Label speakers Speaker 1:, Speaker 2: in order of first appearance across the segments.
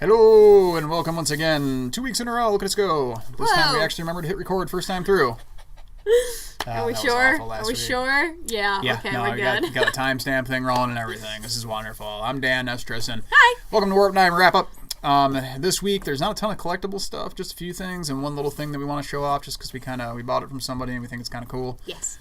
Speaker 1: Hello, and welcome once again. 2 weeks in a row, look at us go. This time we actually remembered to hit record first time through.
Speaker 2: Are we sure? Are we sure? Yeah, okay,
Speaker 1: no,
Speaker 2: we're good.
Speaker 1: We got the timestamp thing rolling and everything. This is wonderful. I'm Dan Estrison.
Speaker 2: Hi.
Speaker 1: Welcome to Warp 9 Wrap Up. This week, there's not a ton of collectible stuff, just a few things, and one little thing that we want to show off just because we bought it from somebody and we think it's kind of cool.
Speaker 2: Yes.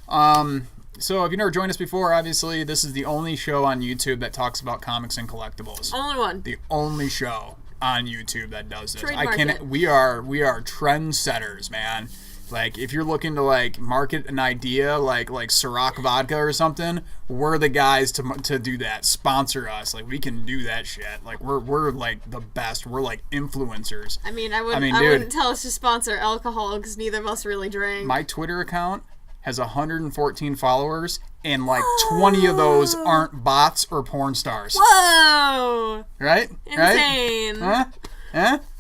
Speaker 1: So if you've never joined us before, obviously, this is the only show on YouTube that talks about comics and collectibles.
Speaker 2: Only one.
Speaker 1: The only show on YouTube that does this.
Speaker 2: Trademark
Speaker 1: We are trendsetters, man. Like, if you're looking to like market an idea like Ciroc vodka or something, we're the guys to do that. Sponsor us. Like, we can do that shit. Like, we're like the best. We're like influencers.
Speaker 2: I wouldn't tell us to sponsor alcohol because neither of us really drink.
Speaker 1: My Twitter account has 114 followers, and like 20 of those aren't bots or porn stars.
Speaker 2: Whoa!
Speaker 1: Right?
Speaker 2: Insane.
Speaker 1: Right?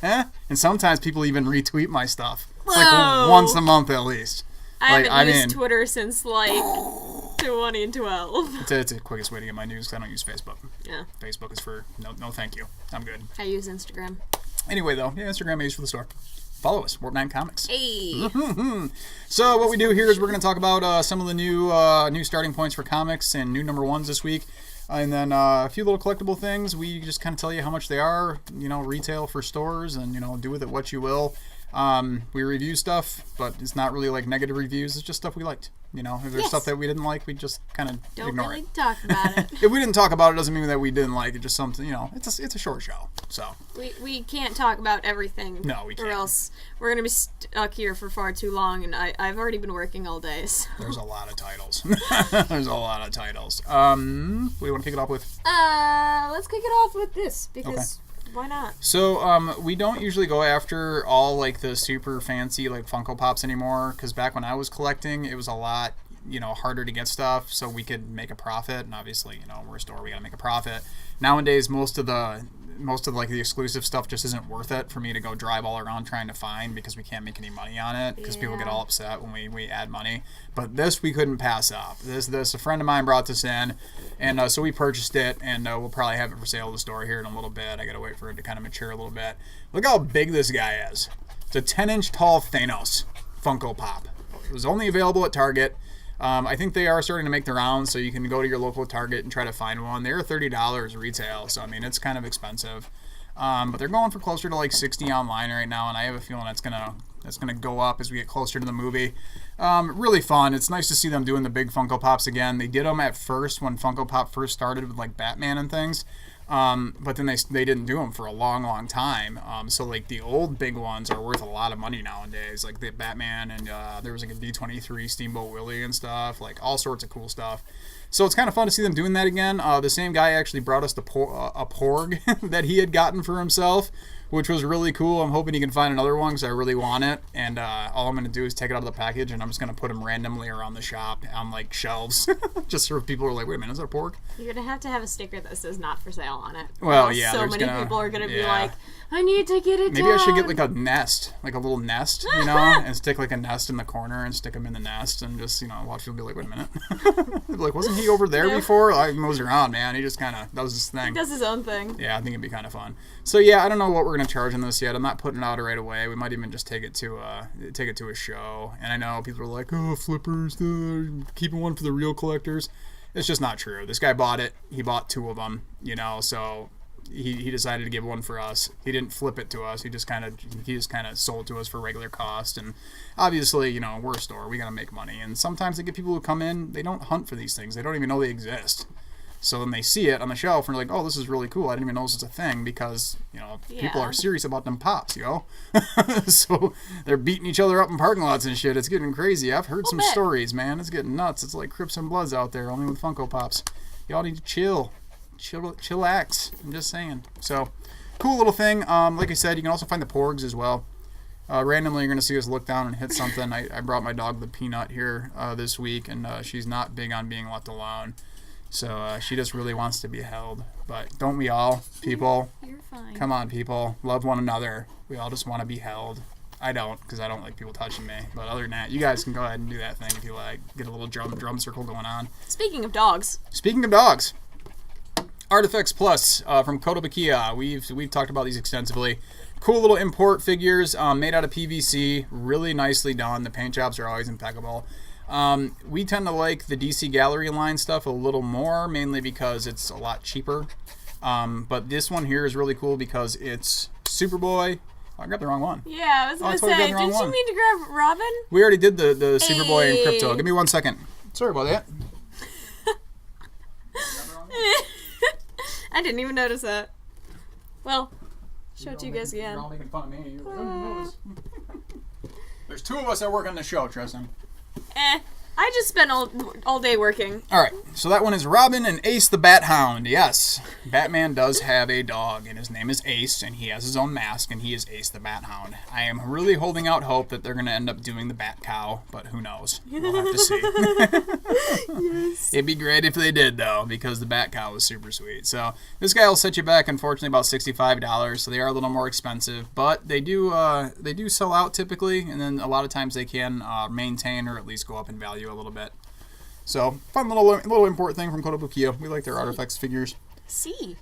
Speaker 1: And sometimes people even retweet my stuff.
Speaker 2: Whoa.
Speaker 1: Like once a month at least.
Speaker 2: I haven't used Twitter since like 2012.
Speaker 1: It's the quickest way to get my news because I don't use Facebook.
Speaker 2: Yeah.
Speaker 1: Facebook is for no thank you. I'm good.
Speaker 2: I use Instagram.
Speaker 1: Anyway though, yeah, Instagram I use for the store. Follow us, Warp 9 Comics.
Speaker 2: Hey.
Speaker 1: So what we do here is we're going to talk about some of the new starting points for comics and new number ones this week. And then a few little collectible things. We just kind of tell you how much they are, retail for stores, and, do with it what you will. We review stuff, but it's not really like negative reviews. It's just stuff we liked. If there's stuff that we didn't like, we just kind of ignore it.
Speaker 2: Don't really talk about it.
Speaker 1: If we didn't talk about it, doesn't mean that we didn't like it. Just something, it's a short show. So
Speaker 2: we can't talk about everything.
Speaker 1: No, we can't.
Speaker 2: Or else we're gonna be stuck here for far too long. And I've already been working all day. So.
Speaker 1: There's a lot of titles. There's a lot of titles. What do you want to kick it off with?
Speaker 2: Let's kick it off with this because. Okay. Why not?
Speaker 1: So, we don't usually go after all, like, the super fancy, like, Funko Pops anymore, because back when I was collecting, it was a lot, harder to get stuff, so we could make a profit, and obviously, we're a store, we gotta make a profit. Nowadays, most of the exclusive stuff just isn't worth it for me to go drive all around trying to find because we can't make any money on it because people get all upset when we add money. But this we couldn't pass up. This a friend of mine brought this in, and so we purchased it, and we'll probably have it for sale at the store here in a little bit. I gotta wait for it to kind of mature a little bit. Look how big this guy is. It's a 10-inch tall Thanos Funko Pop. It was only available at Target. I think they are starting to make the rounds, so you can go to your local Target and try to find one. They're $30 retail, so I mean it's kind of expensive. But they're going for closer to like $60 online right now, and I have a feeling that's gonna go up as we get closer to the movie. Really fun. It's nice to see them doing the big Funko Pops again. They did them at first when Funko Pop first started with like Batman and things. But then they didn't do them for a long time. So like the old big ones are worth a lot of money nowadays, like the Batman, and there was like a D23 Steamboat Willie and stuff, like all sorts of cool stuff. So it's kind of fun to see them doing that again. The same guy actually brought us a Porg that he had gotten for himself, which was really cool. I'm hoping he can find another one because I really want it. And all I'm going to do is take it out of the package, and I'm just going to put them randomly around the shop on like shelves, just so people are like, wait a minute, is that a Porg?
Speaker 2: You're going to have a sticker that says not for sale on it.
Speaker 1: Well, yeah.
Speaker 2: So many people are going to be like, I need to get it
Speaker 1: Maybe
Speaker 2: down.
Speaker 1: I should get like a nest, like a little nest, and stick like a nest in the corner and stick him in the nest and just, watch people be like, wait a minute. Like, wasn't he over there before? I mows around, man. He just kind of does his thing.
Speaker 2: He does his own thing.
Speaker 1: Yeah, I think it'd be kind of fun. So yeah, I don't know what we're gonna charge on this yet. I'm not putting it out right away. We might even just take it to a show. And I know people are like, oh, flippers, keeping one for the real collectors. It's just not true. This guy bought it. He bought 2 of them. So he decided to give one for us. He didn't flip it to us. He just kind of sold it to us for regular cost. And obviously, we're a store. We gotta make money. And sometimes they get people who come in. They don't hunt for these things. They don't even know they exist. So then they see it on the shelf and they're like, oh, this is really cool. I didn't even know this was a thing because, people are serious about them pops, So they're beating each other up in parking lots and shit. It's getting crazy. I've heard some stories, man. It's getting nuts. It's like Crips and Bloods out there, only with Funko Pops. Y'all need to chillax. I'm just saying. So, cool little thing. Like I said, you can also find the Porgs as well. Randomly, you're going to see us look down and hit something. I brought my dog, the Peanut, here this week, and she's not big on being left alone. So she just really wants to be held. But don't we all, people?
Speaker 2: You're fine.
Speaker 1: Come on, people. Love one another. We all just want to be held. I don't, because I don't like people touching me. But other than that, you guys can go ahead and do that thing if you like. Get a little drum circle going on.
Speaker 2: Speaking of dogs.
Speaker 1: Artfx Plus from Kotobukiya. We've talked about these extensively. Cool little import figures made out of PVC. Really nicely done. The paint jobs are always impeccable. We tend to like the DC Gallery line stuff a little more, mainly because it's a lot cheaper. But this one here is really cool because it's Superboy. Oh, I grabbed the wrong one.
Speaker 2: Yeah, I was going to
Speaker 1: totally
Speaker 2: say, didn't you mean to grab Robin?
Speaker 1: We already did the Superboy and Crypto. Give me 1 second. Sorry about that.
Speaker 2: I didn't even notice that. Well, show it to you guys again.
Speaker 1: You're all making fun of me. You didn't notice. There's 2 of us that work on the show, Tristan.
Speaker 2: I just spent all day working.
Speaker 1: All right, so that one is Robin and Ace the Bathound. Yes, Batman does have a dog, and his name is Ace, and he has his own mask, and he is Ace the Bathound. I am really holding out hope that they're going to end up doing the Bat Cow, but who knows? We'll have to see. Yes. It'd be great if they did, though, because the Bat Cow was super sweet. So this guy will set you back, unfortunately, about $65, so they are a little more expensive, but they do sell out typically, and then a lot of times they can maintain or at least go up in value a little bit. So, fun little import thing from Kotobukiya. We like their Artfx figures.
Speaker 2: See.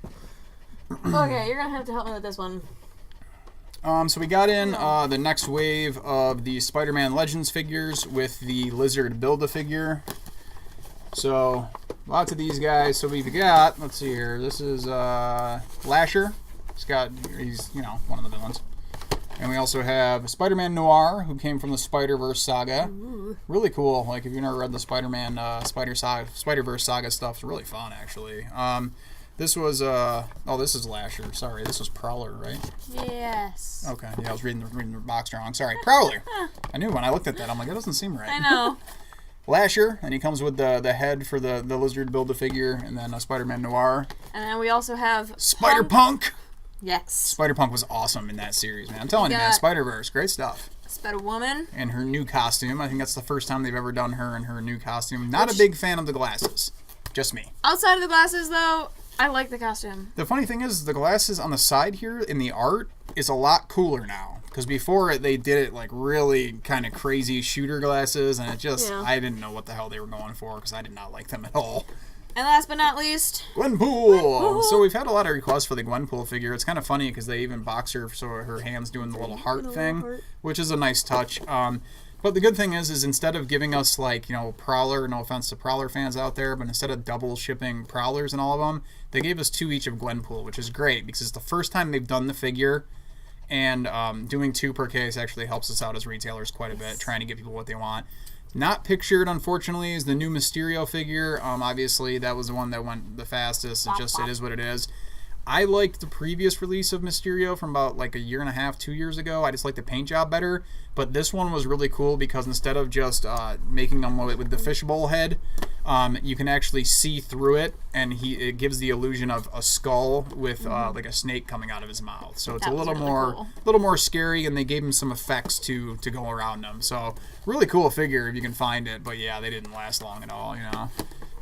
Speaker 2: Okay, you're gonna have to help me with this one.
Speaker 1: So we got in the next wave of the Spiderman Legends figures with the Lizard Build-A-Figure. So, lots of these guys. So we've got, let's see here, this is Lasher. He's one of the villains. And we also have Spider-Man Noir, who came from the Spider-Verse saga. Ooh. Really cool. Like, if you've never read the Spider-Man Spider-Verse saga stuff, it's really fun, actually. This was, this is Lasher. Sorry, this was Prowler, right?
Speaker 2: Yes.
Speaker 1: Okay, yeah, I was reading the box wrong. Sorry, Prowler. I knew when I looked at that, I'm like, that doesn't seem right.
Speaker 2: I know.
Speaker 1: Lasher, and he comes with the head for the Lizard Build-A-Figure, and then Spider-Man Noir.
Speaker 2: And then we also have
Speaker 1: Spider-Punk!
Speaker 2: Yes.
Speaker 1: Spider-Punk was awesome in that series, man. I'm telling you, man. Spider-Verse, great stuff.
Speaker 2: Spider-Woman.
Speaker 1: And her new costume. I think that's the first time they've ever done her in her new costume. Not a big fan of the glasses. Just me.
Speaker 2: Outside of the glasses, though, I like the costume.
Speaker 1: The funny thing is, the glasses on the side here in the art is a lot cooler now. Because before they did it like really kind of crazy shooter glasses, and it just, I didn't know what the hell they were going for because I did not like them at all.
Speaker 2: And last but not least,
Speaker 1: Gwenpool! So we've had a lot of requests for the Gwenpool figure. It's kind of funny because they even box her so her hand's doing the little heart thing, which is a nice touch. But the good thing is instead of giving us like, Prowler, no offense to Prowler fans out there, but instead of double shipping Prowlers and all of them, they gave us 2 each of Gwenpool, which is great because it's the first time they've done the figure. And doing 2 per case actually helps us out as retailers quite a bit, trying to get people what they want. Not pictured, unfortunately, is the new Mysterio figure. Obviously, that was the one that went the fastest. It is what it is. I liked the previous release of Mysterio from about like a year and a half, 2 years ago. I just liked the paint job better. But this one was really cool because instead of just making them with the fishbowl head, you can actually see through it, and it gives the illusion of a skull with like a snake coming out of his mouth. So it's a little more scary, and they gave him some effects to go around him. So really cool figure if you can find it. But yeah, they didn't last long at all,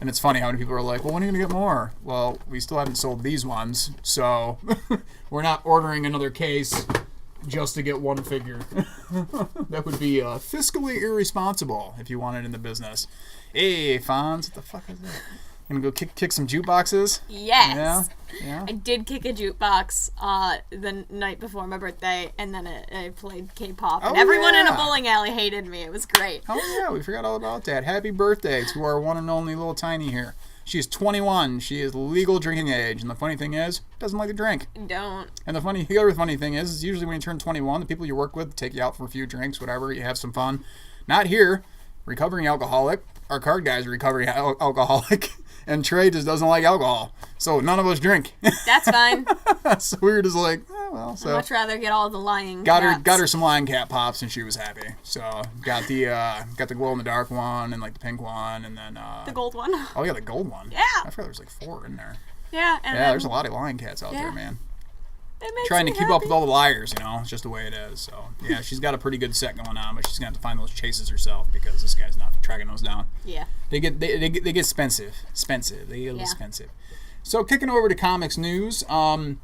Speaker 1: And it's funny how many people are like, well, when are you going to get more? Well, we still haven't sold these ones, so we're not ordering another case just to get one figure. That would be fiscally irresponsible if you wanted in the business. Hey, Fonz, what the fuck is that? Gonna go kick some jukeboxes?
Speaker 2: Yes.
Speaker 1: Yeah.
Speaker 2: I did kick a jukebox the night before my birthday, and then I played K-pop. And everyone in a bowling alley hated me. It was great.
Speaker 1: Oh, yeah, we forgot all about that. Happy birthday to our one and only little Tiny here. She's 21. She is legal drinking age. And the funny thing is, doesn't like to drink.
Speaker 2: Don't.
Speaker 1: And the other funny thing is usually when you turn 21, the people you work with take you out for a few drinks, whatever. You have some fun. Not here. Recovering alcoholic. Our card guy's a recovering alcoholic. And Trey just doesn't like alcohol. So none of us drink.
Speaker 2: That's fine.
Speaker 1: So we were just like, oh, well. So
Speaker 2: I'd much rather get all the lion
Speaker 1: got
Speaker 2: cats.
Speaker 1: her some lion cat pops, and she was happy. So got the glow in the dark one and like the pink one, and then
Speaker 2: the gold one.
Speaker 1: Oh yeah, the gold one.
Speaker 2: Yeah.
Speaker 1: I forgot there's like 4 in there.
Speaker 2: Yeah. And
Speaker 1: yeah, there's a lot of lion cats out there, man.
Speaker 2: It makes
Speaker 1: Trying to
Speaker 2: me
Speaker 1: keep
Speaker 2: happy.
Speaker 1: up with all the liars, It's just the way it is. So yeah, she's got a pretty good set going on, but she's gonna have to find those chases herself because this guy's not tracking those down.
Speaker 2: Yeah.
Speaker 1: They get expensive. They get expensive. So kicking over to comics news, Hal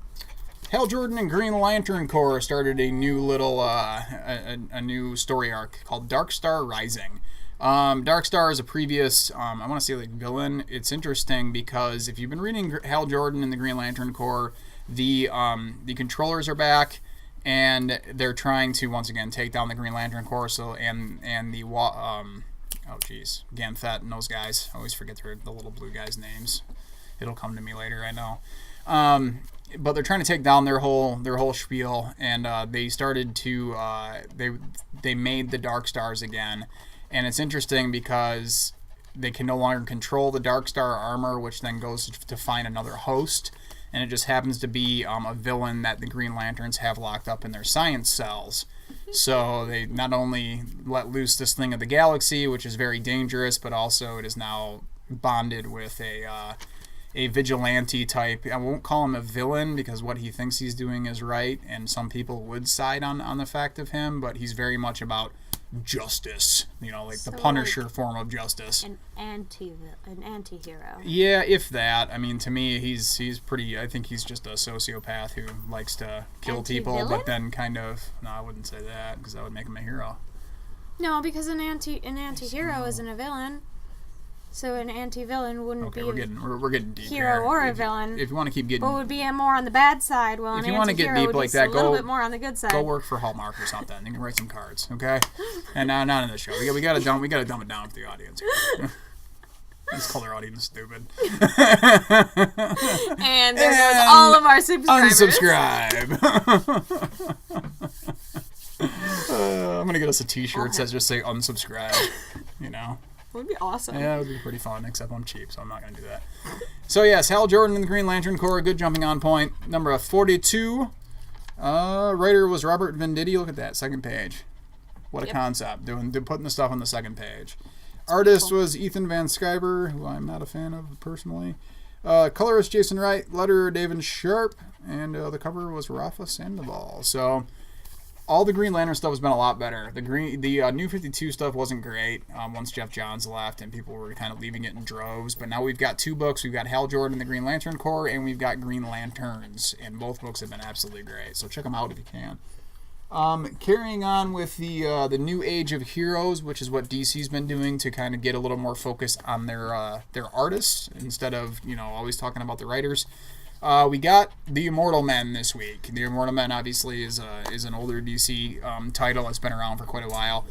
Speaker 1: Jordan and Green Lantern Corps started a new little a new story arc called Dark Star Rising. Darkstar is a previous, I want to say like villain. It's interesting because if you've been reading Hal Jordan in the Green Lantern Corps, the controllers are back, and they're trying to once again take down the Green Lantern Corps. So and the Ganthet and those guys. I always forget the little blue guys' names. It'll come to me later, I know. But they're trying to take down their whole spiel, and they started to they made the Darkstars again. And it's interesting because they can no longer control the Darkstar armor, which then goes to find another host. And it just happens to be a villain that the Green Lanterns have locked up in their science cells. So they not only let loose this thing of the galaxy, which is very dangerous, but also it is now bonded with a vigilante type. I won't call him a villain because what he thinks he's doing is right, and some people would side on the fact of him, but he's very much about justice, like so the Punisher form of justice.
Speaker 2: An anti-hero.
Speaker 1: Yeah, if that. I mean, to me, he's pretty. I think he's just a sociopath who likes to kill people, but then kind of. No, I wouldn't say that because that would make him a hero.
Speaker 2: No, because an anti-hero isn't a villain. So an anti-villain wouldn't be
Speaker 1: we're getting deep
Speaker 2: hero
Speaker 1: here.
Speaker 2: or a villain.
Speaker 1: If you want to keep getting,
Speaker 2: but would be more on the bad side. Well,
Speaker 1: if
Speaker 2: an
Speaker 1: you want to get deep like that,
Speaker 2: a little bit more on the good side.
Speaker 1: Go work for Hallmark or something. You can write some cards, okay? And not in the show. We gotta dumb it down for the audience here. This color audience is stupid.
Speaker 2: And there goes all of our subscribers.
Speaker 1: Unsubscribe. I'm gonna get us a T-shirt that says just say unsubscribe.
Speaker 2: Would be awesome.
Speaker 1: Yeah, it would be pretty fun, except I'm cheap, so I'm not going to do that. So, yes, Hal Jordan in the Green Lantern Corps, good jumping on point. Number 42. Writer was Robert Venditti. Look at that, second page. What a concept, putting the stuff on the second page. Artist was Ethan Van Sciver, who I'm not a fan of personally. Colorist Jason Wright, letterer David Sharp, and the cover was Rafa Sandoval. So all the Green Lantern stuff has been a lot better. The New 52 stuff wasn't great once Jeff Johns left and people were kind of leaving it in droves. But now we've got two books. We've got Hal Jordan, the Green Lantern Corps, and we've got Green Lanterns. And both books have been absolutely great. So check them out if you can. Carrying on with the New Age of Heroes, which is what DC's been doing to kind of get a little more focus on their artists instead of always talking about the writers. We got the Immortal Men this week. The Immortal Men obviously is an older DC title that's been around for quite a while.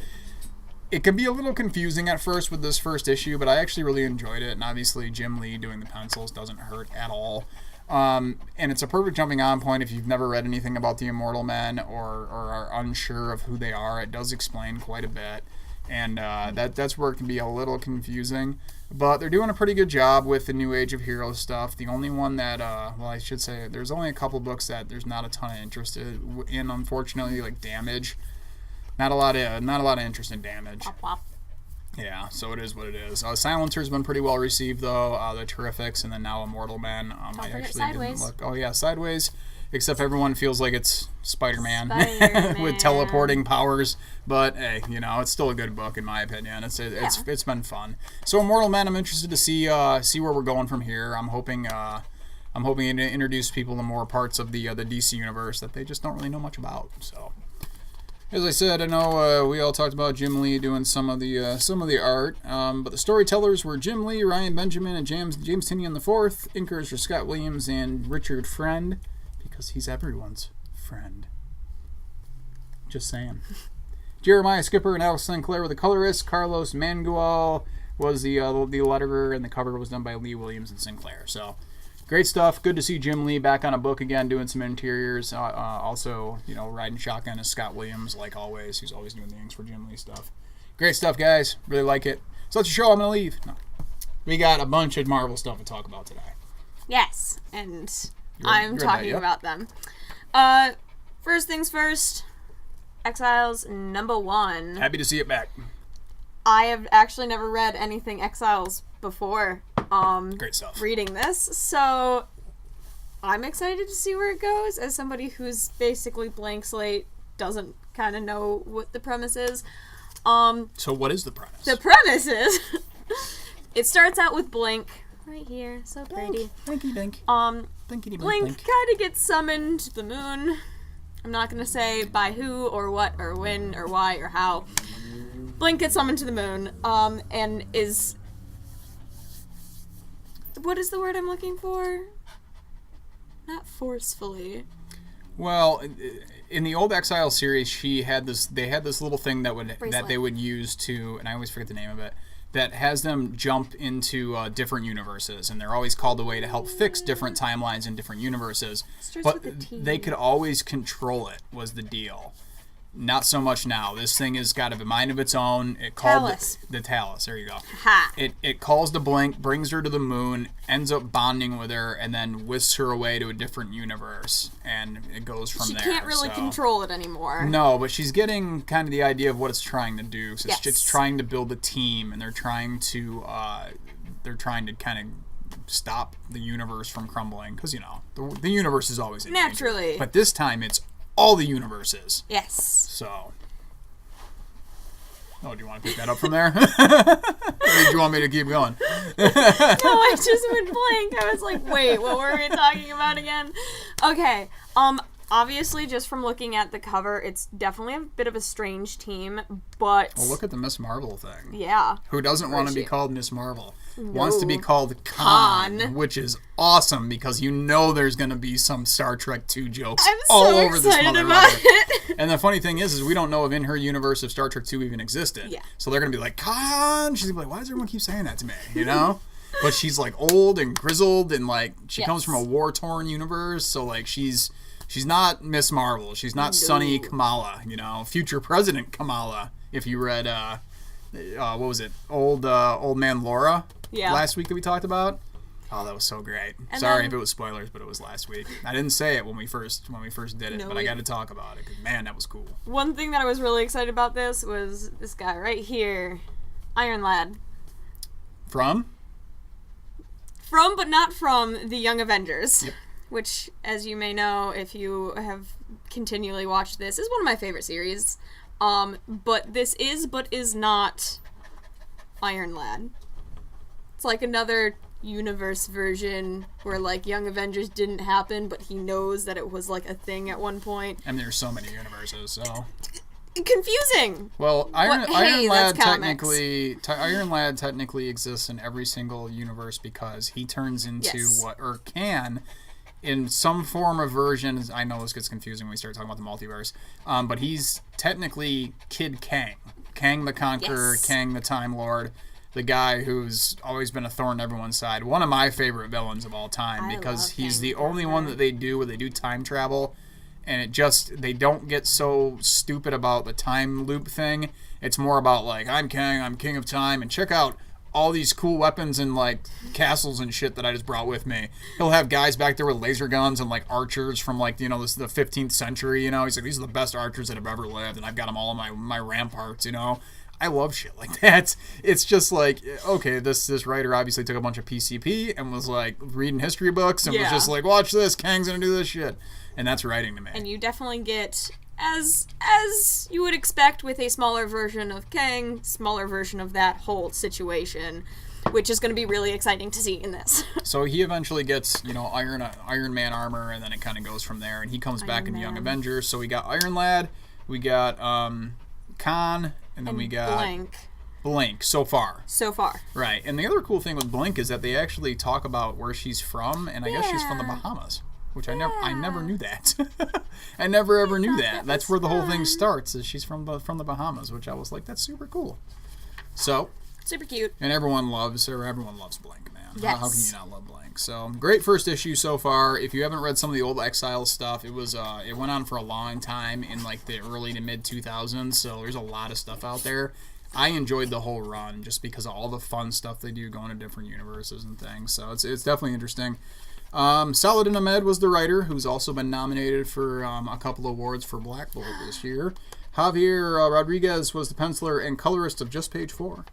Speaker 1: It can be a little confusing at first with this first issue, but I actually really enjoyed it. And obviously Jim Lee doing the pencils doesn't hurt at all. And it's a perfect jumping on point if you've never read anything about the Immortal Men or are unsure of who they are. It does explain quite a bit. And that's where it can be a little confusing. But they're doing a pretty good job with the New Age of Heroes stuff. The only one that, I should say, there's only a couple books that there's not a ton of interest in, unfortunately, like Damage. Not a lot of interest in Damage.
Speaker 2: Wop, wop.
Speaker 1: Yeah, so it is what it is. Silencer's been pretty well received, though. The Terrifics, and then now Immortal Men.
Speaker 2: I actually Sideways.
Speaker 1: Didn't look. Oh, yeah, Sideways. Except everyone feels like it's Spider-Man. With teleporting powers. But hey, it's still a good book in my opinion. It's been fun. So Immortal Men, I'm interested to see where we're going from here. I'm hoping to introduce people to more parts of the DC universe that they just don't really know much about. So, as I said, I know we all talked about Jim Lee doing some of the art, but the storytellers were Jim Lee, Ryan Benjamin, and James Tynion IV. Inkers were Scott Williams and Richard Friend. Because he's everyone's friend. Just saying. Jeremiah Skipper and Alex Sinclair were the colorists. Carlos Mangual was the letterer, and the cover was done by Lee Williams and Sinclair. So, great stuff. Good to see Jim Lee back on a book again, doing some interiors. Also, riding shotgun is Scott Williams, like always. He's always doing the inks for Jim Lee stuff. Great stuff, guys. Really like it. So that's your show. I'm going to leave. No. We got a bunch of Marvel stuff to talk about today.
Speaker 2: Yes, and I'm talking about them. First things first, Exiles #1.
Speaker 1: Happy to see it back.
Speaker 2: I have actually never read anything Exiles before.
Speaker 1: Great stuff.
Speaker 2: Reading this, so I'm excited to see where it goes. As somebody who's basically blank slate, doesn't kind of know what the premise is.
Speaker 1: So what is the premise?
Speaker 2: The premise is it starts out with Blink. Right here, so pretty.
Speaker 1: Blinky Blink.
Speaker 2: Blink kind of gets summoned to the moon. I'm not going to say by who or what or when or why or how. Blink gets summoned to the moon, and is... What is the word I'm looking for? Not forcefully.
Speaker 1: Well, in the old Exile series, they had this little thing that they would use to, and I always forget the name of it, that has them jump into different universes, and they're always called away to help fix different timelines in different universes. But they could always control it, was the deal. Not so much now. This thing has got a mind of its own. It called the Talus. There you go.
Speaker 2: Ha.
Speaker 1: It calls to Blink, brings her to the moon, ends up bonding with her, and then whisks her away to a different universe, and it goes from there.
Speaker 2: She can't really control it anymore.
Speaker 1: No, but she's getting kind of the idea of what it's trying to do. So it's trying to build a team, and they're trying to kind of stop the universe from crumbling, because the universe is always in
Speaker 2: naturally
Speaker 1: danger. But this time it's all the universes.
Speaker 2: Yes.
Speaker 1: So. Oh, do you want to pick that up from there? Or do you want me to keep going?
Speaker 2: No, I just went blank. I was like, wait, what were we talking about again? Okay. Obviously, just from looking at the cover, it's definitely a bit of a strange team, but...
Speaker 1: Well, look at the Miss Marvel thing.
Speaker 2: Yeah.
Speaker 1: Who doesn't want to be called Miss Marvel? No. Wants to be called Khan, which is awesome, because there's going to be some Star Trek II jokes all over this motherfucker. And the funny thing is we don't know if in her universe if Star Trek II even existed. Yeah. So they're going to be like, Khan! She's going to be like, why does everyone keep saying that to me? But she's like old and grizzled, and like she comes from a war-torn universe, so like she's not Miss Marvel. She's not Sunny Kamala, future President Kamala. If you read, what was it, Old Man Laura last week that we talked about? Oh, that was so great. And sorry if it was spoilers, but it was last week. I didn't say it when we first did it, but I got to talk about it, because man, that was cool.
Speaker 2: One thing that I was really excited about this was this guy right here, Iron Lad.
Speaker 1: From,
Speaker 2: but not from the Young Avengers.
Speaker 1: Yep.
Speaker 2: Which, as you may know, if you have continually watched this, is one of my favorite series. But this is not Iron Lad. It's like another universe version where, like, Young Avengers didn't happen, but he knows that it was, like, a thing at one point.
Speaker 1: And there's so many universes, so...
Speaker 2: Confusing!
Speaker 1: Well, Iron Lad technically exists in every single universe, because he turns into can... in some form or version. I know this gets confusing when we start talking about the multiverse, but he's technically Kid Kang. Kang the Conqueror, Kang the Time Lord, the guy who's always been a thorn in everyone's side. One of my favorite villains of all time, because he's the only one that they do where they do time travel, and they don't get so stupid about the time loop thing. It's more about, like, I'm Kang, I'm king of time, and check out all these cool weapons and, like, castles and shit that I just brought with me. He'll have guys back there with laser guns and, like, archers from, like, the 15th century, He's like, these are the best archers that have ever lived, and I've got them all on my ramparts, I love shit like that. It's just like, okay, this writer obviously took a bunch of PCP and was, like, reading history books and was just like, watch this, Kang's gonna do this shit. And that's writing to me. And you definitely get... As you would expect with a smaller version of Kang, smaller version of that whole situation, which is going to be really exciting to see in this. So he eventually gets, Iron Man armor, and then it kind of goes from there, and he comes back in the Young Avengers. So we got Iron Lad, we got Khan, and then we got Blink so far. Right. And the other cool thing with Blink is that they actually talk about where she's from, and I guess she's from the Bahamas. Which I never knew that. I never ever knew that. That's where the whole thing starts. Is she's from the Bahamas, which I was like, that's super cool. So super cute. And everyone loves Blink, man. Yes. How can you not love Blink? So great first issue so far. If you haven't read some of the old Exile stuff, it went on for a long time in like the early to mid 2000s. So there's a lot of stuff out there. I enjoyed the whole run just because of all the fun stuff they do going to different universes and things. So it's definitely interesting. Saladin Ahmed was the writer, who's also been nominated for a couple awards for Black Bolt this year. Javier Rodriguez was the penciler and colorist of just page 4.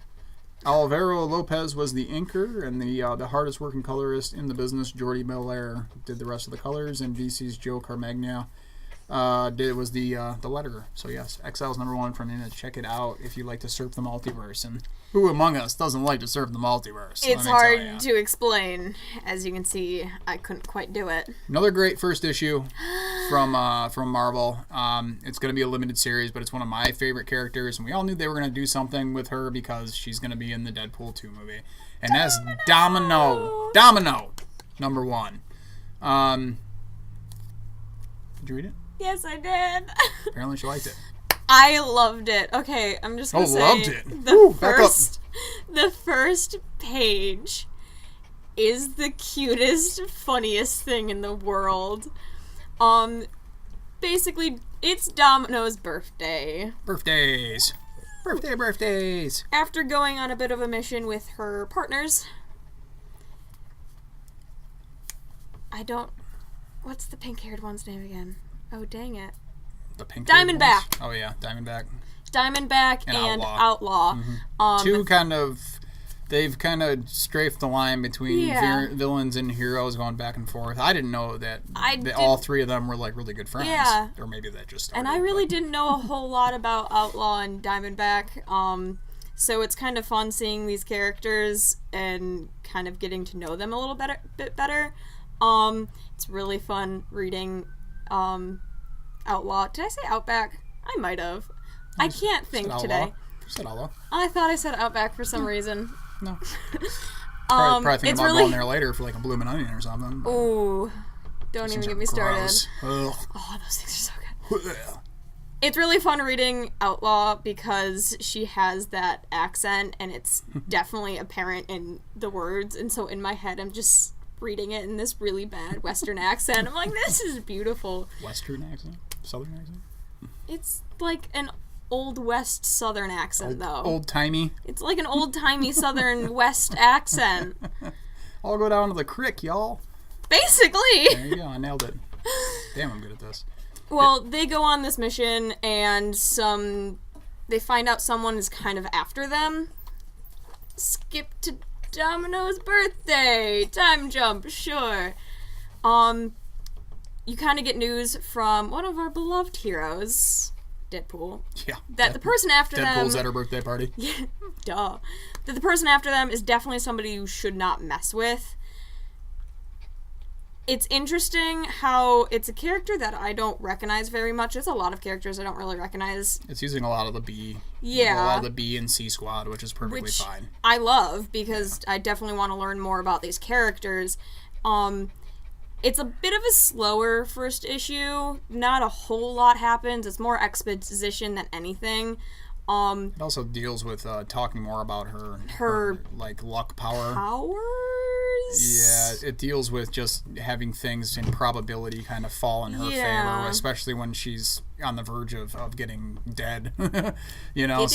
Speaker 1: Alvaro Lopez was the inker, and the hardest working colorist in the business, Jordi Belair, did the rest of the colors, and VC's Joe Carmagna was the letter. So yes, Exile's #1 from Nina. Check it out if you like to surf the multiverse. And who among us doesn't like to surf the multiverse?
Speaker 2: It's hard to explain. As you can see, I couldn't quite do it.
Speaker 1: Another great first issue from Marvel. It's going to be a limited series, but it's one of my favorite characters, and we all knew they were going to do something with her because she's going to be in the Deadpool 2 movie. And that's Domino. Domino, #1. Did you read it?
Speaker 2: Yes, I did.
Speaker 1: Apparently she liked it.
Speaker 2: I loved it. Okay, I'm just gonna say
Speaker 1: loved it.
Speaker 2: The first page is the cutest, funniest thing in the world. Basically, it's Domino's birthday.
Speaker 1: Birthdays. Birthdays.
Speaker 2: After going on a bit of a mission with her partners, what's the pink-haired one's name again? Oh, dang it.
Speaker 1: The pink
Speaker 2: Diamondback.
Speaker 1: Oh, yeah, Diamondback.
Speaker 2: Diamondback and Outlaw.
Speaker 1: Mm-hmm. They've kind of strafed the line between villains and heroes going back and forth. I didn't know that all three of them were like really good friends.
Speaker 2: Yeah.
Speaker 1: Or maybe that just started.
Speaker 2: And I really didn't know a whole lot about Outlaw and Diamondback. So it's kind of fun seeing these characters and kind of getting to know them a little bit better. It's really fun reading Outlaw. Did I say Outback? I might have. I can't think today.
Speaker 1: You said Outlaw.
Speaker 2: I thought I said Outback for some reason.
Speaker 1: No. Probably thinking about going there later for like a bloomin' onion or something.
Speaker 2: Ooh. Don't even get me started.
Speaker 1: Ugh.
Speaker 2: Oh, those things are so good. It's really fun reading Outlaw because she has that accent and it's definitely apparent in the words. And so in my head, I'm just reading it in this really bad Western accent. I'm like, this is beautiful.
Speaker 1: Western accent? Southern accent?
Speaker 2: It's like an Old West Southern accent, though.
Speaker 1: Old-timey?
Speaker 2: It's like an old-timey Southern West accent.
Speaker 1: I'll go down to the crick, y'all.
Speaker 2: Basically.
Speaker 1: There you go. I nailed it. Damn, I'm good at this.
Speaker 2: Well, they go on this mission, and they find out someone is kind of after them. Skip to Domino's birthday. Time jump, sure. You kind of get news from one of our beloved heroes, Deadpool.
Speaker 1: Yeah.
Speaker 2: That the person after them...
Speaker 1: Deadpool's at her birthday party.
Speaker 2: Yeah, duh. That the person after them is definitely somebody you should not mess with. It's interesting how it's a character that I don't recognize very much. There's a lot of characters I don't really recognize.
Speaker 1: It's using a lot of the B.
Speaker 2: Yeah.
Speaker 1: A lot of the B and C squad, which is perfectly fine.
Speaker 2: I love because I definitely want to learn more about these characters. It's a bit of a slower first issue. Not a whole lot happens. It's more exposition than anything.
Speaker 1: It also deals with talking more about her like luck powers. Yeah, it deals with just having things in probability kind of fall in her favor, especially when she's on the verge of getting dead. You know,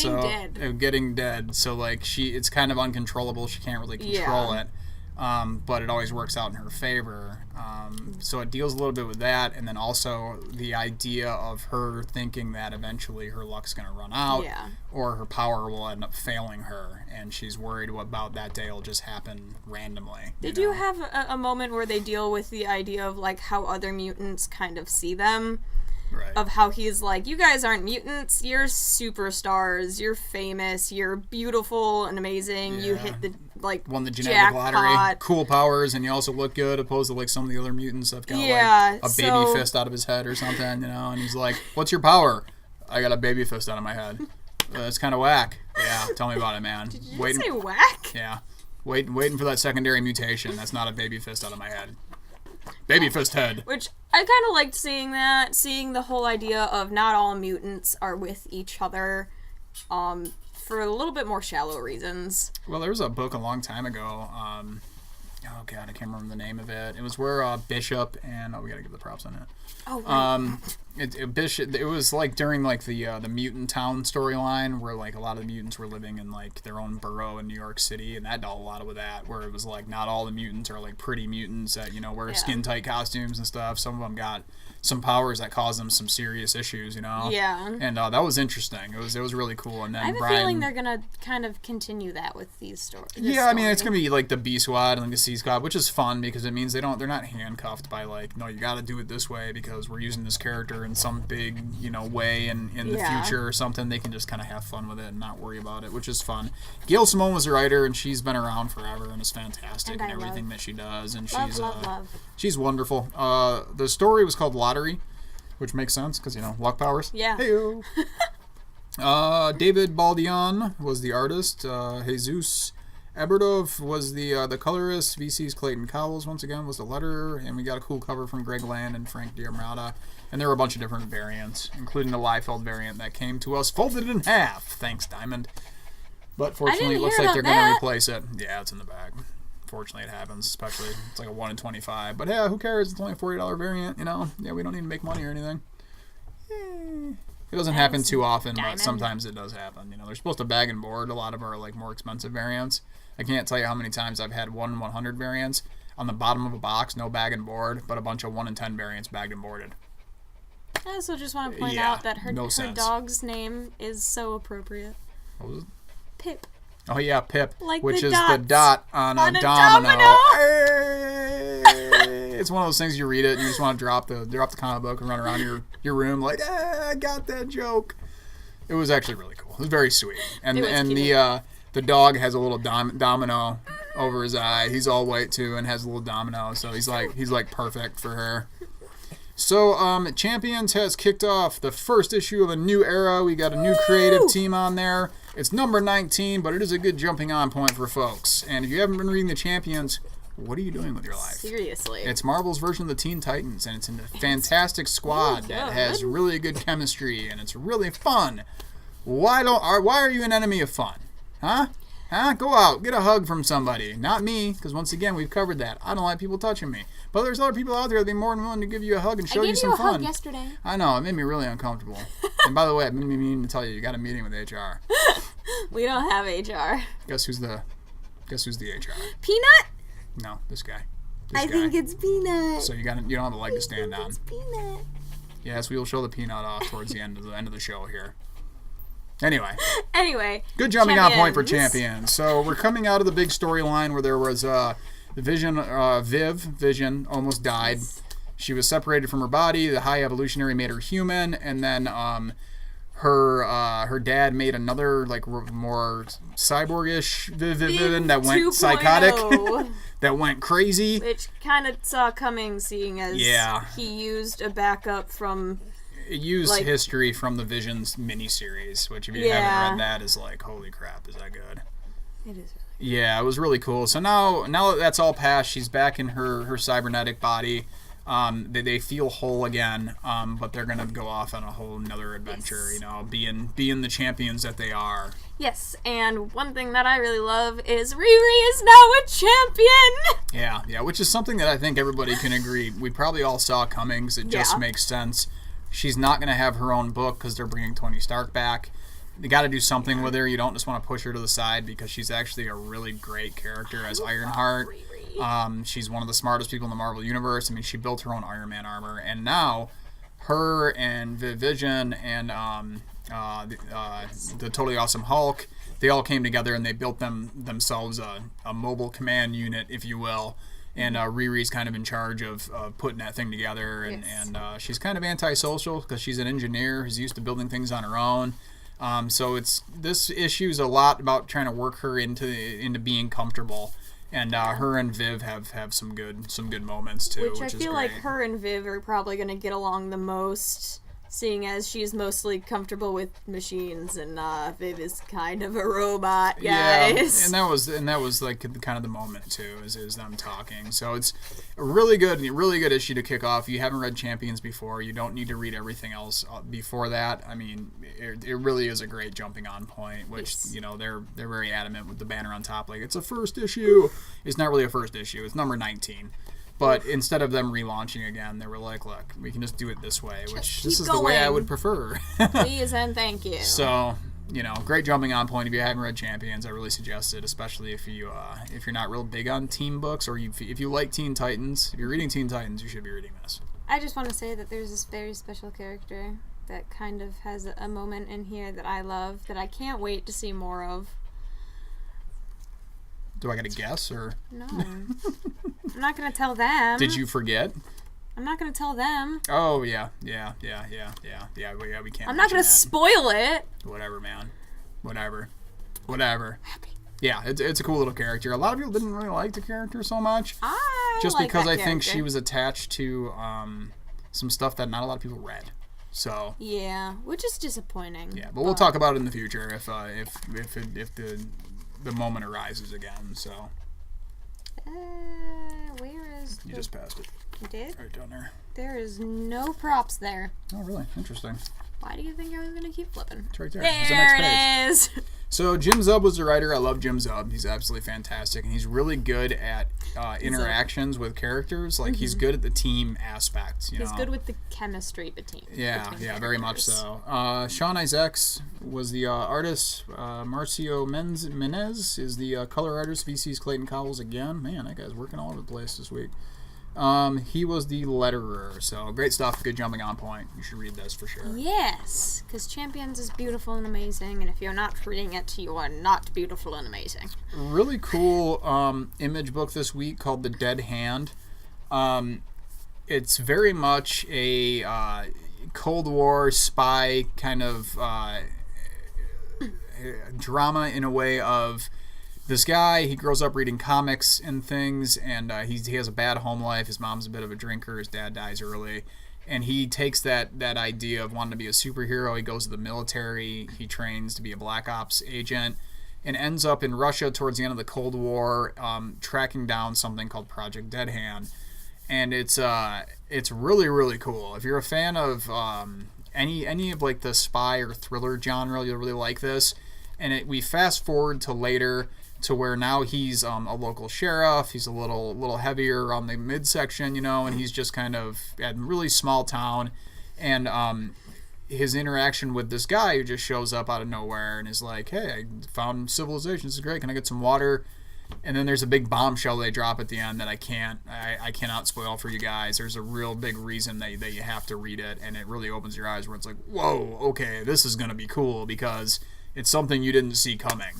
Speaker 1: getting dead. So like it's kind of uncontrollable. She can't really control it. But it always works out in her favor. So it deals a little bit with that, and then also the idea of her thinking that eventually her luck's going to run out, or her power will end up failing her, and she's worried about that day will just happen randomly.
Speaker 2: They do have a moment where they deal with the idea of like how other mutants kind of see them. Right. Of how he's like, you guys aren't mutants, you're superstars, you're famous, you're beautiful and amazing, you hit the, like,
Speaker 1: won the genetic lottery, cool powers, and you also look good, opposed to, like, some of the other mutants that got, like, a baby fist out of his head or something, you know, and he's like, what's your power? I got a baby fist out of my head. That's kind of whack. Yeah, tell me about it, man.
Speaker 2: Did you say whack?
Speaker 1: Yeah. Waiting for that secondary mutation. That's not a baby fist out of my head. Baby fist head.
Speaker 2: Which I kind of liked seeing the whole idea of not all mutants are with each other, for a little bit more shallow reasons.
Speaker 1: Well, there was a book a long time ago. Oh god, I can't remember the name of it. It was where Bishop and we gotta give the props on it.
Speaker 2: Oh, right.
Speaker 1: Bishop. It was like during like the Mutant Town storyline, where like a lot of the mutants were living in like their own borough in New York City, and that dealt a lot with that. Where it was like not all the mutants are like pretty mutants that wear skin tight costumes and stuff. Some of them got some powers that cause them some serious issues,
Speaker 2: Yeah.
Speaker 1: And that was interesting. It was really cool. And then
Speaker 2: I have a feeling they're gonna kind of continue that with these stories.
Speaker 1: Yeah, I mean it's gonna be like the B squad and like the C squad, which is fun because it means they're not handcuffed by like, no, you got to do it this way because we're using this character her in some big, way in the future or something, they can just kind of have fun with it and not worry about it, which is fun. Gail Simone was the writer, and she's been around forever and is fantastic in everything that she does. And she's wonderful. The story was called Lottery, which makes sense because, luck powers.
Speaker 2: Yeah.
Speaker 1: Hey-o. David Baldion was the artist. Jesus Eberdov was the colorist. VC's Clayton Cowles, once again, was the letterer. And we got a cool cover from Greg Land and Frank Diarmata. And there were a bunch of different variants, including the Liefeld variant that came to us folded in half. Thanks, Diamond. But fortunately, it looks like they're going to replace it. Yeah, it's in the bag. Fortunately, it happens, especially it's like a 1 in 25. But yeah, who cares? It's only a $40 variant, Yeah, we don't need to make money or anything. It doesn't happen too often, but sometimes it does happen. They're supposed to bag and board a lot of our more expensive variants. I can't tell you how many times I've had 1 in 100 variants on the bottom of a box, no bag and board, but a bunch of 1 in 10 variants bagged and boarded.
Speaker 2: I also just want to point out that her dog's name is so appropriate.
Speaker 1: What was it?
Speaker 2: Pip.
Speaker 1: Oh yeah, Pip,
Speaker 2: which
Speaker 1: is the dot on a domino. Hey! It's one of those things you read it and you just want to drop the comic book and run around your room like, I got that joke. It was actually really cool. It was very sweet. And the dog has a little domino over his eye. He's all white too and has a little domino, so he's like perfect for her. So, Champions has kicked off the first issue of a new era. We got a new creative team on there. It's number 19, but it is a good jumping on point for folks. And if you haven't been reading the Champions, what are you doing with your life?
Speaker 2: Seriously.
Speaker 1: It's Marvel's version of the Teen Titans, and it's in a fantastic squad that has really good chemistry, and it's really fun. Why are you an enemy of fun? Huh? Go out, get a hug from somebody. Not me, because once again, we've covered that. I don't like people touching me. But there's other people out there that are more than willing to give you a hug and show you some fun.
Speaker 2: I gave you a hug yesterday.
Speaker 1: I know, it made me really uncomfortable. And by the way, I've been meaning to tell you got a meeting with HR.
Speaker 2: We don't have HR.
Speaker 1: Guess who's the HR?
Speaker 2: Peanut?
Speaker 1: No, this guy.
Speaker 2: I think it's Peanut.
Speaker 1: So you don't have a leg to stand on.
Speaker 2: It's Peanut.
Speaker 1: Yes, we will show the Peanut off towards the end of the show here. Anyway. Good jumping on point for Champions. So we're coming out of the big storyline where there was the Vision almost died. She was separated from her body. The High Evolutionary made her human, and then her dad made another more cyborgish Vision that went psychotic, that went crazy. Which
Speaker 2: kind of saw coming, seeing as he used a backup from.
Speaker 1: It used history from the Visions miniseries, which if you haven't read that is holy crap, is that good?
Speaker 2: It is.
Speaker 1: Yeah, it was really cool. So now that that's all past, she's back in her cybernetic body. They feel whole again, but they're gonna go off on a whole nother adventure. Being the champions that they are.
Speaker 2: Yes, and one thing that I really love is Riri is now a champion.
Speaker 1: Yeah, which is something that I think everybody can agree. We probably all saw coming, because it just makes sense. She's not going to have her own book because they're bringing Tony Stark back. They got to do something with her. You don't just want to push her to the side because she's actually a really great character as Ironheart. She's one of the smartest people in the Marvel Universe. I mean, she built her own Iron Man armor. And now, her and Vision and the Totally Awesome Hulk, they all came together and they built themselves a mobile command unit, if you will. And Riri's kind of in charge of putting that thing together, and she's kind of antisocial because she's an engineer who's used to building things on her own. So this issue's a lot about trying to work her into being comfortable, and her and Viv have some good moments too, which
Speaker 2: I feel like her and Viv are probably going to get along the most. Seeing as she's mostly comfortable with machines, and Viv is kind of a robot, guys.
Speaker 1: Yeah, and that was kind of the moment too, is them talking. So it's a really good issue to kick off. If you haven't read Champions before, you don't need to read everything else before that. I mean, it really is a great jumping on point. Which they're very adamant with the banner on top, like it's a first issue. It's not really a first issue. It's number 19. But instead of them relaunching again, they were like, look, we can just do it this way, which this is the way I would prefer.
Speaker 2: Please and thank you.
Speaker 1: So, great jumping on point. If you haven't read Champions, I really suggest it, especially if you're not real big on team books, or if you like Teen Titans. If you're reading Teen Titans, you should be reading this.
Speaker 2: I just want to say that there's this very special character that kind of has a moment in here that I love, that I can't wait to see more of.
Speaker 1: Do I got to guess, or?
Speaker 2: No. I'm not going to tell them.
Speaker 1: Did you forget?
Speaker 2: I'm not gonna tell them.
Speaker 1: Oh, yeah. We can't.
Speaker 2: I'm not gonna spoil it.
Speaker 1: Whatever, man. Whatever. Happy. Yeah, it's a cool little character. A lot of people didn't really like the character so much. Just like because I think she was attached to some stuff that not a lot of people read. So
Speaker 2: yeah, which is disappointing.
Speaker 1: Yeah, but we'll talk about it in the future if the moment arises again. So
Speaker 2: where is
Speaker 1: you just passed it?
Speaker 2: You did?
Speaker 1: Right down there.
Speaker 2: There is no props there.
Speaker 1: Oh, really? Interesting.
Speaker 2: Why do you think I was gonna keep flipping?
Speaker 1: It's right there.
Speaker 2: There it is.
Speaker 1: So Jim Zub was the writer. I love Jim Zub. He's absolutely fantastic, and he's really good at interactions with characters. Like he's good at the team aspect.
Speaker 2: He's good with the chemistry between.
Speaker 1: Yeah, very much so. Sean Isaacs was the artist. Marcio Menez is the color artist. VC's Clayton Cowles again. Man, that guy's working all over the place this week. He was the letterer, so great stuff, good jumping on point. You should read this for sure.
Speaker 2: Yes, because Champions is beautiful and amazing, and if you're not reading it, you are not beautiful and amazing.
Speaker 1: Really cool image book this week called The Dead Hand. It's very much a Cold War spy kind of drama in a way of this guy, he grows up reading comics and things, and he has a bad home life. His mom's a bit of a drinker. His dad dies early. And he takes that idea of wanting to be a superhero. He goes to the military. He trains to be a Black Ops agent and ends up in Russia towards the end of the Cold War, tracking down something called Project Dead Hand. And it's really, really cool. If you're a fan of any of like the spy or thriller genre, you'll really like this. And we fast forward to later, to where now he's a local sheriff. He's a little heavier on the midsection, and he's just kind of at a really small town. And his interaction with this guy who just shows up out of nowhere and is like, hey, I found civilization. This is great. Can I get some water? And then there's a big bombshell they drop at the end that I cannot spoil for you guys. There's a real big reason that you have to read it, and it really opens your eyes where it's like, whoa, okay, this is going to be cool because it's something you didn't see coming.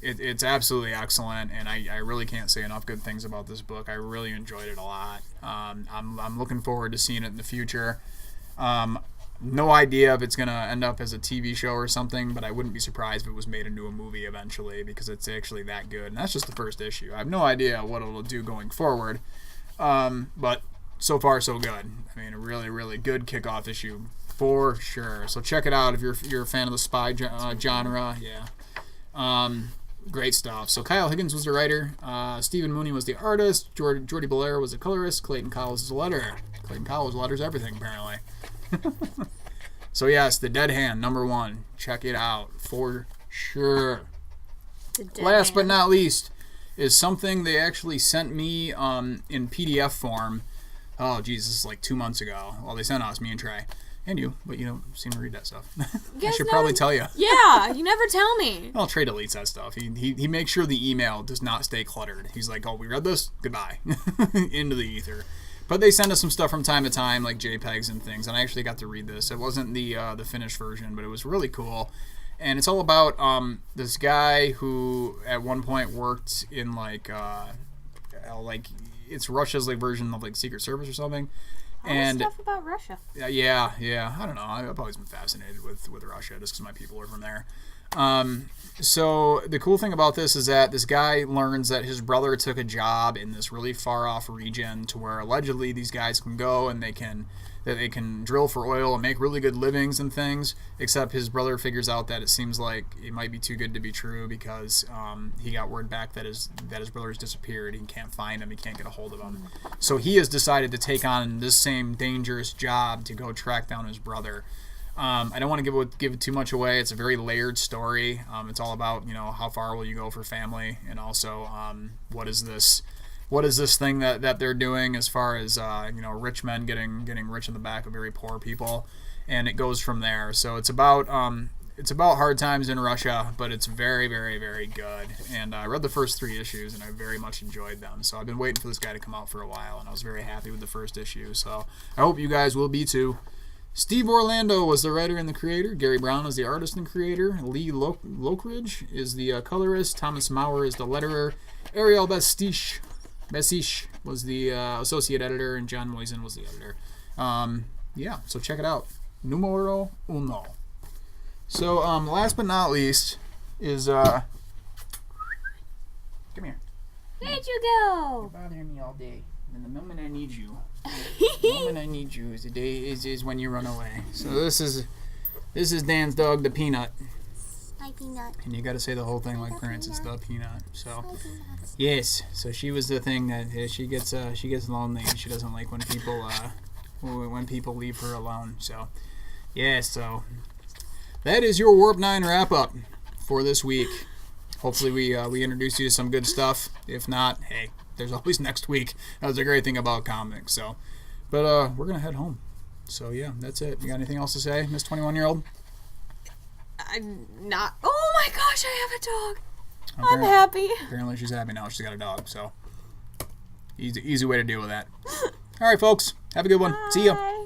Speaker 1: It's absolutely excellent, and I really can't say enough good things about this book. I really enjoyed it a lot. I'm looking forward to seeing it in the future. No idea if it's going to end up as a TV show or something, but I wouldn't be surprised if it was made into a movie eventually because it's actually that good. And that's just the first issue. I have no idea what it'll do going forward, but so far so good. I mean, a really, really good kickoff issue for sure. So check it out if you're a fan of the spy genre. Yeah. Great stuff. So Kyle Higgins was the writer. Stephen Mooney was the artist. Jordy Belair was the colorist. Clayton Cowles is the letterer. Clayton Cowles letters everything, apparently. So yes, The Dead Hand, #1. Check it out for sure. Last but not least is something they actually sent me in PDF form. Oh, geez, this is like 2 months ago. Well, they sent us, me and Trey. And you, but you don't seem to read that stuff. I should probably tell you.
Speaker 2: Yeah, you never tell me.
Speaker 1: Well, Trey deletes that stuff. He makes sure the email does not stay cluttered. He's like, oh, we read this? Goodbye. Into the ether. But they send us some stuff from time to time, like JPEGs and things, and I actually got to read this. It wasn't the finished version, but it was really cool. And it's all about this guy who at one point worked in like it's Russia's like version of like Secret Service or something. And
Speaker 2: stuff about Russia.
Speaker 1: Yeah. I don't know. I've always been fascinated with Russia just because my people are from there. So the cool thing about this is that this guy learns that his brother took a job in this really far off region to where allegedly these guys can go and they can drill for oil and make really good livings and things, except his brother figures out that it seems like it might be too good to be true because he got word back that his brother has disappeared. He can't find him. He can't get a hold of him. So he has decided to take on this same dangerous job to go track down his brother. I don't want to give too much away. It's a very layered story. It's all about how far will you go for family, and also what is this thing that they're doing as far as rich men getting rich in the back of very poor people, and it goes from there. So it's about hard times in Russia, but it's very, very, very good. And I read the first 3 issues, and I very much enjoyed them. So I've been waiting for this guy to come out for a while, and I was very happy with the first issue. So I hope you guys will be too. Steve Orlando was the writer and the creator. Gary Brown is the artist and creator. Lee Lockridge is the colorist. Thomas Maurer is the letterer. Ariel Bastich Besish was the associate editor, and John Moisen was the editor. Yeah, so check it out. Numero uno. So, last but not least is, come here.
Speaker 2: Where'd you go?
Speaker 1: You're bothering me all day. And the moment I need you, the moment I need you is the day is when you run away. So this is Dan's dog, the Peanut.
Speaker 3: My Peanut.
Speaker 1: And you got to say the whole thing like Prince. It's the Peanut. So yes. So she was the thing that she gets lonely and she doesn't like when people leave her alone. So yeah. So that is your Warp 9 wrap up for this week. Hopefully we introduced you to some good stuff. If not, hey, there's always next week. That's a great thing about comics. So, but we're gonna head home. So yeah, that's it. You got anything else to say, Miss 21-year-old?
Speaker 2: I'm not. Oh my gosh, I have a dog. I'm happy.
Speaker 1: Apparently she's happy now. She's got a dog. So easy way to deal with that. All right, folks. Have a good one.
Speaker 2: Bye.
Speaker 1: See ya.